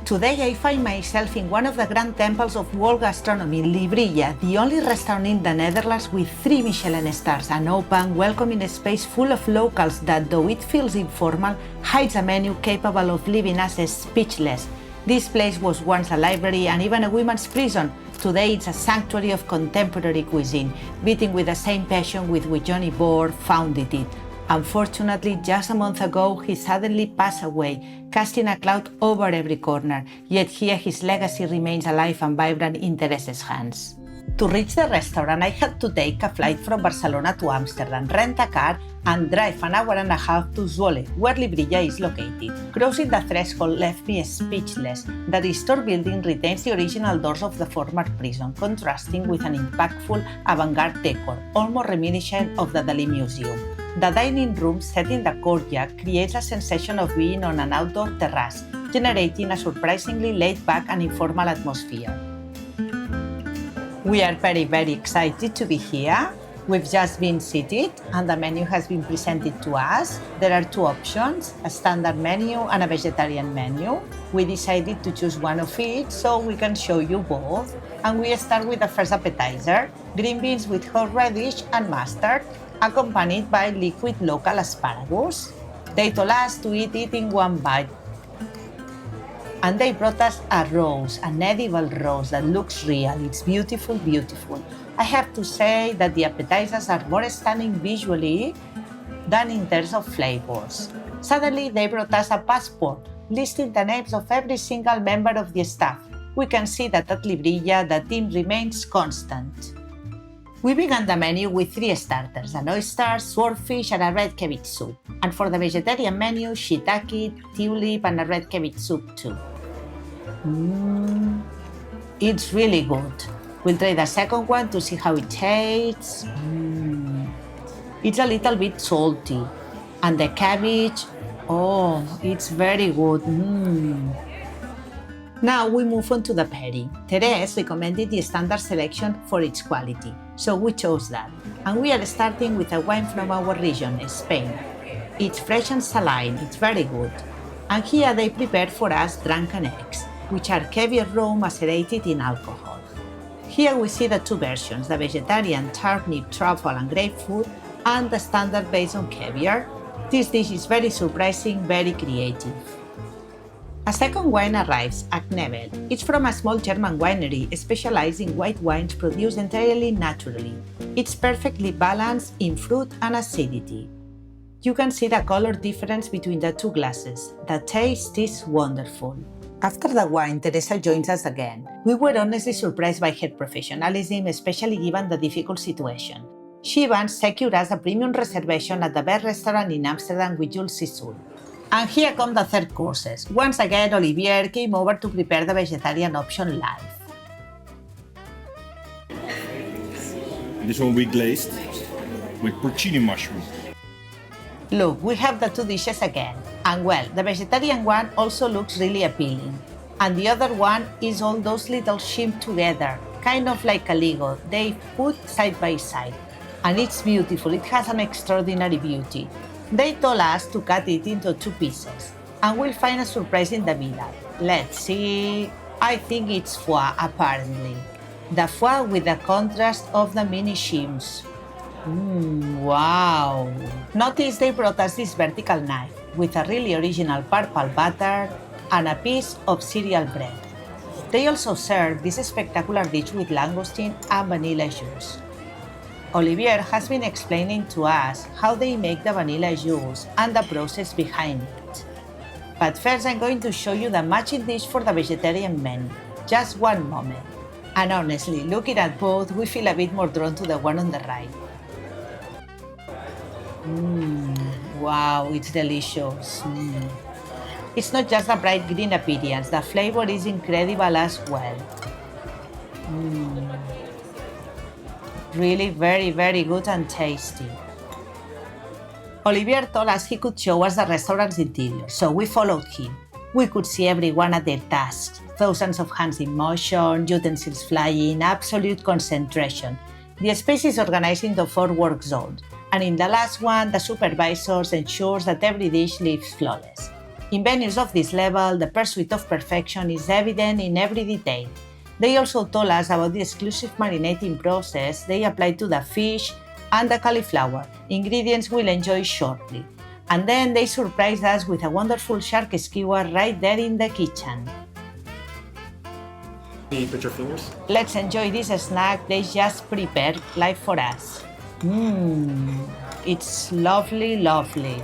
Today I find myself in one of the grand temples of world gastronomy, Librije, the only restaurant in the Netherlands with 3 Michelin stars, an open, welcoming space full of locals that, though it feels informal, hides a menu capable of leaving us speechless. This place was once a library and even a women's prison. Today it's a sanctuary of contemporary cuisine, beating with the same passion with which Jonnie Boer founded it. Unfortunately, just a month ago, he suddenly passed away, casting a cloud over every corner, yet here his legacy remains alive and vibrant in Thérèse's hands. To reach the restaurant, I had to take a flight from Barcelona to Amsterdam, rent a car, and drive an hour and a half to Zwolle, where Librije is located. Crossing the threshold left me speechless. The restored building retains the original doors of the former prison, contrasting with an impactful avant-garde decor, almost reminiscent of the Dalí Museum. The dining room set in the courtyard creates a sensation of being on an outdoor terrace, generating a surprisingly laid-back and informal atmosphere. We are very excited to be here. We've just been seated and the menu has been presented to us. There are 2 options, a standard menu and a vegetarian menu. We decided to choose one of each so we can show you both. And we start with the first appetizer, green beans with horseradish and mustard, accompanied by liquid local asparagus. They told us to eat it in one bite. And they brought us a rose, an edible rose that looks real. It's beautiful. I have to say that the appetizers are more stunning visually than in terms of flavors. Suddenly, they brought us a passport, listing the names of every single member of the staff. We can see that at Librije, the team remains constant. We began the menu with 3 starters, an oyster, swordfish, and a red cabbage soup. And for the vegetarian menu, shiitake, tulip, and a red cabbage soup too. It's really good. We'll try the second one to see how it tastes. It's a little bit salty. And the cabbage, it's very good. Now we move on to the pairing. Thérèse recommended the standard selection for its quality, so we chose that. And we are starting with a wine from our region, Spain. It's fresh and saline, it's very good. And here they prepared for us drunken eggs, which are caviar raw macerated in alcohol. Here we see the 2 versions, the vegetarian turnip, truffle and grapefruit, and the standard based on caviar. This dish is very surprising, very creative. A second wine arrives, Aknevel. It's from a small German winery specialized in white wines produced entirely naturally. It's perfectly balanced in fruit and acidity. You can see the color difference between the 2 glasses. The taste is wonderful. After the wine, Thérèse joins us again. We were honestly surprised by her professionalism, especially given the difficult situation. She once secured us a premium reservation at the best restaurant in Amsterdam with Jules Sisul. And here come the 3rd courses. Once again, Olivier came over to prepare the vegetarian option live. This one we glazed with porcini mushroom. Look, we have the 2 dishes again. And well, the vegetarian one also looks really appealing. And the other one is all those little shrimp together, kind of like a Lego. They put side by side. And it's beautiful, it has an extraordinary beauty. They told us to cut it into 2 pieces, and we'll find a surprise in the middle. Let's see. I think it's foie, apparently. The foie with the contrast of the mini shrimps. Wow! Notice they brought us this vertical knife with a really original purple butter and a piece of cereal bread. They also serve this spectacular dish with langoustine and vanilla juice. Olivier has been explaining to us how they make the vanilla juice and the process behind it. But first I'm going to show you the matching dish for the vegetarian menu. Just one moment. And honestly, looking at both, we feel a bit more drawn to the one on the right. Wow, it's delicious. It's not just a bright green appearance, the flavor is incredible as well. Really very good and tasty. Olivier told us he could show us the restaurant's interior, so we followed him. We could see everyone at their tasks, thousands of hands in motion, utensils flying, absolute concentration. The space is organized into 4 work zones, and in the last one, the supervisors ensures that every dish leaves flawless. In venues of this level, the pursuit of perfection is evident in every detail. They also told us about the exclusive marinating process they apply to the fish and the cauliflower, ingredients we'll enjoy shortly. And then they surprised us with a wonderful shark skewer right there in the kitchen. Can you put your fingers? Let's enjoy this snack they just prepared live for us. It's lovely, lovely.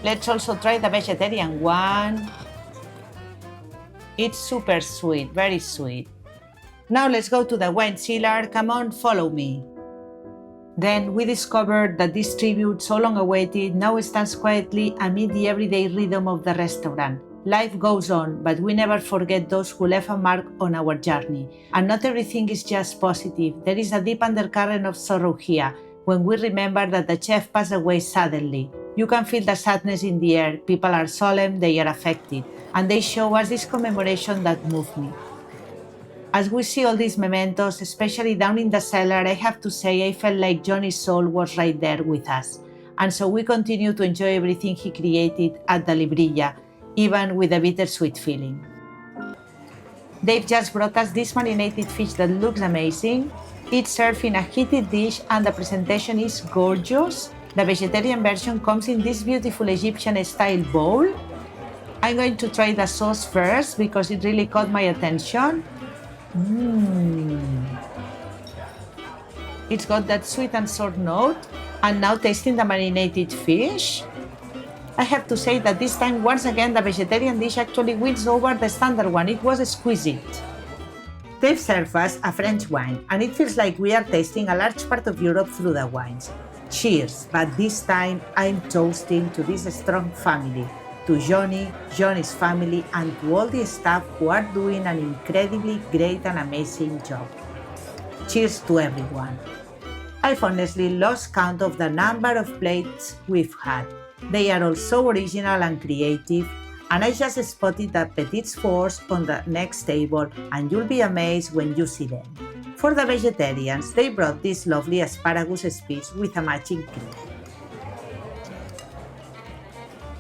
Let's also try the vegetarian one. It's super sweet, very sweet. Now let's go to the wine cellar. Come on, follow me. Then we discovered that this tribute, so long awaited, now stands quietly amid the everyday rhythm of the restaurant. Life goes on, but we never forget those who left a mark on our journey. And not everything is just positive. There is a deep undercurrent of sorrow here, when we remember that the chef passed away suddenly. You can feel the sadness in the air. People are solemn, they are affected, and they show us this commemoration that moved me. As we see all these mementos, especially down in the cellar, I have to say I felt like Jonnie's soul was right there with us. And so we continue to enjoy everything he created at the Librije, even with a bittersweet feeling. They've just brought us this marinated fish that looks amazing. It's served in a heated dish and the presentation is gorgeous. The vegetarian version comes in this beautiful Egyptian-style bowl. I'm going to try the sauce first because it really caught my attention. It's got that sweet and sour note. And now tasting the marinated fish. I have to say that this time, once again, the vegetarian dish actually wins over the standard one. It was exquisite. They've served us a French wine, and it feels like we are tasting a large part of Europe through the wines. Cheers, but this time I'm toasting to this strong family, to Jonnie, Jonnie's family, and to all the staff who are doing an incredibly great and amazing job. Cheers to everyone. I've honestly lost count of the number of plates we've had. They are all so original and creative, and I just spotted the petits fours on the next table, and you'll be amazed when you see them. For the vegetarians, they brought this lovely asparagus piece with a matching cream.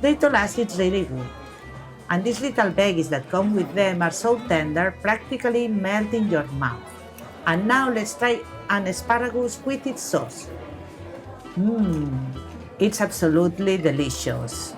They told us it's really good. And these little veggies that come with them are so tender, practically melt in your mouth. And now let's try an asparagus with its sauce. It's absolutely delicious.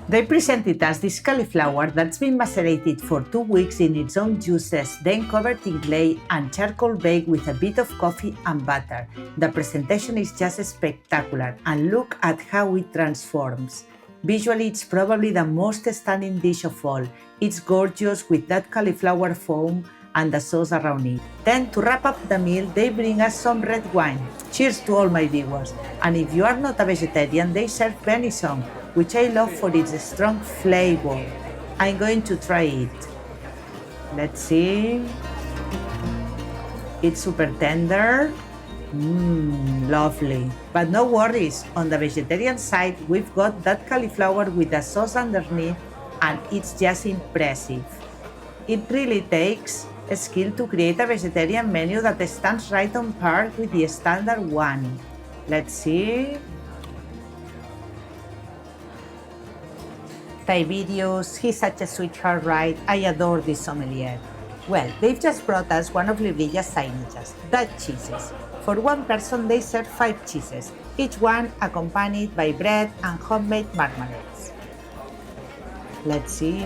They presented us this cauliflower that's been macerated for 2 weeks in its own juices, then covered in clay and charcoal baked with a bit of coffee and butter. The presentation is just spectacular, and look at how it transforms. Visually, it's probably the most stunning dish of all. It's gorgeous with that cauliflower foam and the sauce around it. Then, to wrap up the meal, they bring us some red wine. Cheers to all my viewers. And if you are not a vegetarian, they serve venison, which I love for its strong flavor. I'm going to try it. Let's see. It's super tender. Lovely. But no worries, on the vegetarian side, we've got that cauliflower with the sauce underneath, and it's just impressive. It really takes a skill to create a vegetarian menu that stands right on par with the standard one. Let's see. Tiberius, he's such a sweetheart, right? I adore this sommelier. Well, they've just brought us one of Librije's signages, Dutch cheeses. For one person, they serve 5 cheeses, each one accompanied by bread and homemade marmalades. Let's see.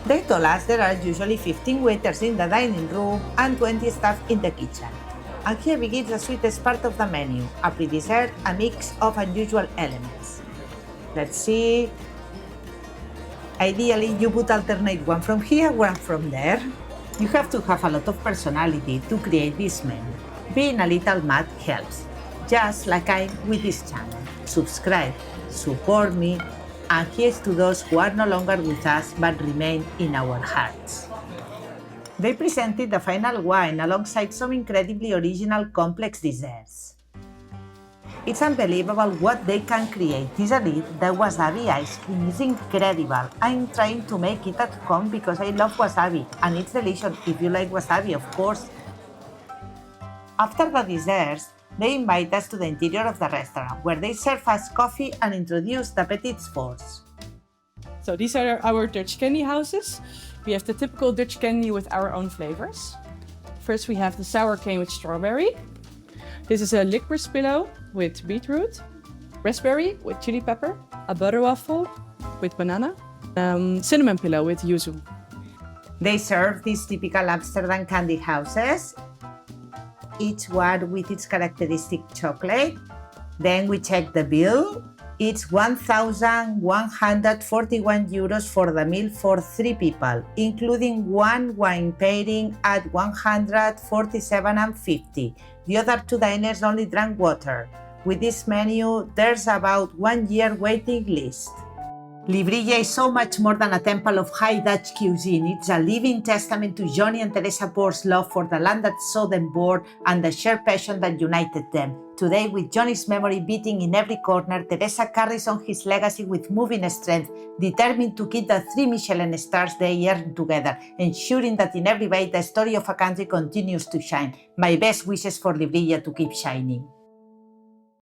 They told us there are usually 15 waiters in the dining room and 20 staff in the kitchen. And here begins the sweetest part of the menu, a pre-dessert, a mix of unusual elements. Let's see. Ideally, you would alternate one from here, one from there. You have to have a lot of personality to create this menu. Being a little mad helps, just like I'm with this channel. Subscribe, support me, and here's to those who are no longer with us but remain in our hearts. They presented the final wine alongside some incredibly original complex desserts. It's unbelievable what they can create. Isn't it? The wasabi ice cream is incredible. I'm trying to make it at home because I love wasabi, and it's delicious if you like wasabi, of course. After the desserts, they invite us to the interior of the restaurant, where they serve us coffee and introduce the petits fours. So these are our Dutch candy houses. We have the typical Dutch candy with our own flavors. First we have the sour cane with strawberry. This is a licorice pillow with beetroot. Raspberry with chili pepper. A butter waffle with banana. Cinnamon pillow with yuzu. They serve these typical Amsterdam candy houses, each one with its characteristic chocolate. Then we check the bill. It's 1,141 euros for the meal for 3 people, including one wine pairing at 147.50. The other 2 diners only drank water. With this menu, there's about 1 year waiting list. Librije is so much more than a temple of high Dutch cuisine. It's a living testament to Jonnie and Thérèse Boer's love for the land that saw them born and the shared passion that united them. Today, with Jonnie's memory beating in every corner, Thérèse carries on his legacy with moving strength, determined to keep the 3 Michelin stars they earned together, ensuring that in every bite the story of a country continues to shine. My best wishes for Librije to keep shining.